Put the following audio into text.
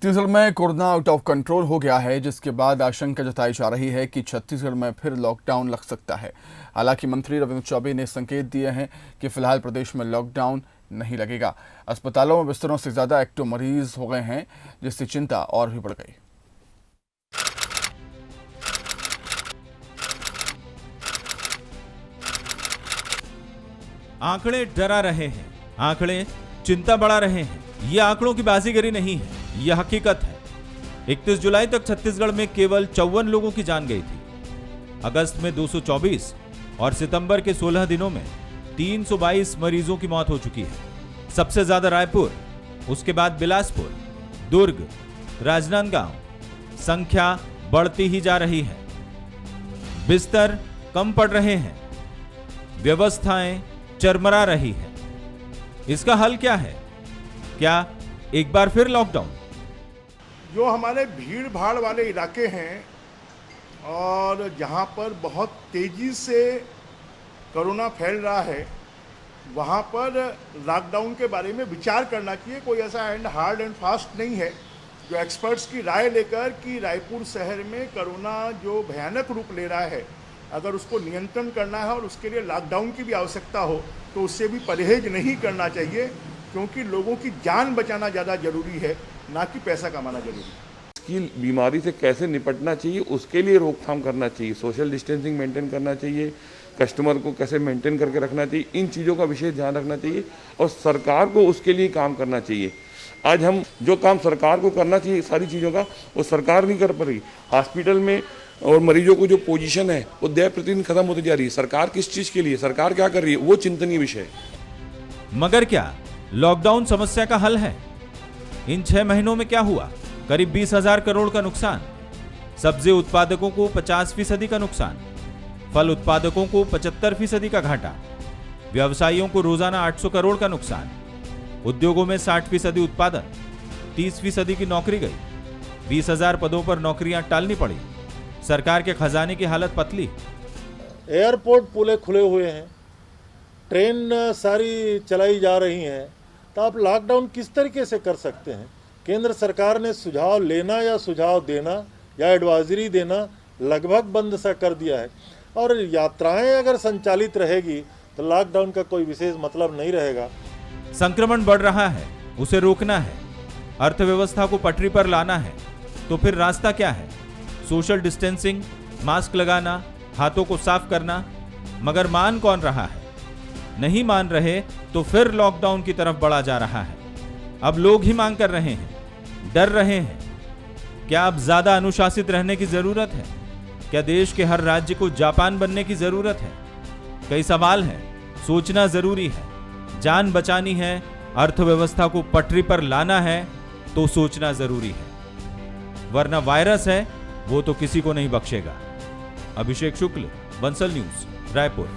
छत्तीसगढ़ में corona out of control हो गया है, जिसके बाद आशंका जताई जा रही है कि छत्तीसगढ़ में फिर लॉकडाउन लग सकता है। हालांकि मंत्री रविंद्र चौबे ने संकेत दिए हैं कि फिलहाल प्रदेश में लॉकडाउन नहीं लगेगा। अस्पतालों में बिस्तरों से ज्यादा एक्टिव मरीज हो गए हैं, जिससे चिंता और भी बढ़ गई। आंकड़े डरा रहे हैं, आंकड़े चिंता बढ़ा रहे हैं। ये आंकड़ों की बाजीगरी नहीं है, यह हकीकत है। 31 जुलाई तक छत्तीसगढ़ में केवल 54 लोगों की जान गई थी। अगस्त में 224 और सितंबर के 16 दिनों में 322 मरीजों की मौत हो चुकी है। सबसे ज्यादा रायपुर, उसके बाद बिलासपुर, दुर्ग, राजनांदगांव। संख्या बढ़ती ही जा रही है। बिस्तर कम पड़ रहे हैं, व्यवस्थाएं चरमरा रही है। इसका हल क्या है? क्या एक बार फिर लॉकडाउन? जो हमारे भीड़ भाड़ वाले इलाके हैं और जहां पर बहुत तेजी से कोरोना फैल रहा है, वहां पर लॉकडाउन के बारे में विचार करना चाहिए। कोई ऐसा हार्ड एंड फास्ट नहीं है। जो एक्सपर्ट्स की राय लेकर कि रायपुर शहर में कोरोना जो भयानक रूप ले रहा है, अगर उसको नियंत्रण करना है और उसके लिए लॉकडाउन की भी आवश्यकता हो तो उससे भी परहेज नहीं करना चाहिए, क्योंकि लोगों की जान बचाना ज़्यादा जरूरी है, ना कि पैसा कमाना जरूरी है। इसकी बीमारी से कैसे निपटना चाहिए, उसके लिए रोकथाम करना चाहिए। सोशल डिस्टेंसिंग मेंटेन करना चाहिए, कस्टमर को कैसे मेंटेन करके रखना चाहिए, इन चीज़ों का विशेष ध्यान रखना चाहिए और सरकार को उसके लिए काम करना चाहिए। आज हम जो काम सरकार को करना चाहिए सारी चीज़ों का, वो सरकार नहीं कर पा रही। हॉस्पिटल में और मरीजों को जो पोजीशन है वो दिन प्रतिदिन खत्म होती जा रही है। सरकार किस चीज़ के लिए, सरकार क्या कर रही है, वो चिंतनीय विषय है। मगर क्या लॉकडाउन समस्या का हल है? इन 6 महीनों में क्या हुआ? करीब 20,000 करोड़ का नुकसान। सब्जी उत्पादकों को 50% का नुकसान, फल उत्पादकों को 75% का घाटा, व्यवसायियों को रोजाना 800 करोड़ का नुकसान, उद्योगों में 60% उत्पादन, 30% की नौकरी गई, 20,000 पदों पर नौकरियां टालनी पड़ी। सरकार के खजाने की हालत पतली। एयरपोर्ट पूरे खुले हुए हैं, ट्रेन सारी चलाई जा रही हैं, तो आप लॉकडाउन किस तरीके से कर सकते हैं? केंद्र सरकार ने सुझाव लेना या सुझाव देना या एडवाइजरी देना लगभग बंद सा कर दिया है। और यात्राएं अगर संचालित रहेगी तो लॉकडाउन का कोई विशेष मतलब नहीं रहेगा। संक्रमण बढ़ रहा है, उसे रोकना है, अर्थव्यवस्था को पटरी पर लाना है, तो फिर रास्ता क्या है? सोशल डिस्टेंसिंग, मास्क लगाना, हाथों को साफ करना। मगर मान कौन रहा है? नहीं मान रहे तो फिर लॉकडाउन की तरफ बढ़ा जा रहा है। अब लोग ही मांग कर रहे हैं, डर रहे हैं। क्या अब ज्यादा अनुशासित रहने की जरूरत है? क्या देश के हर राज्य को जापान बनने की जरूरत है? कई सवाल हैं, सोचना जरूरी है। जान बचानी है, अर्थव्यवस्था को पटरी पर लाना है तो सोचना जरूरी है, वरना वायरस है वो तो किसी को नहीं बख्शेगा। अभिषेक शुक्ल, बंसल न्यूज, रायपुर।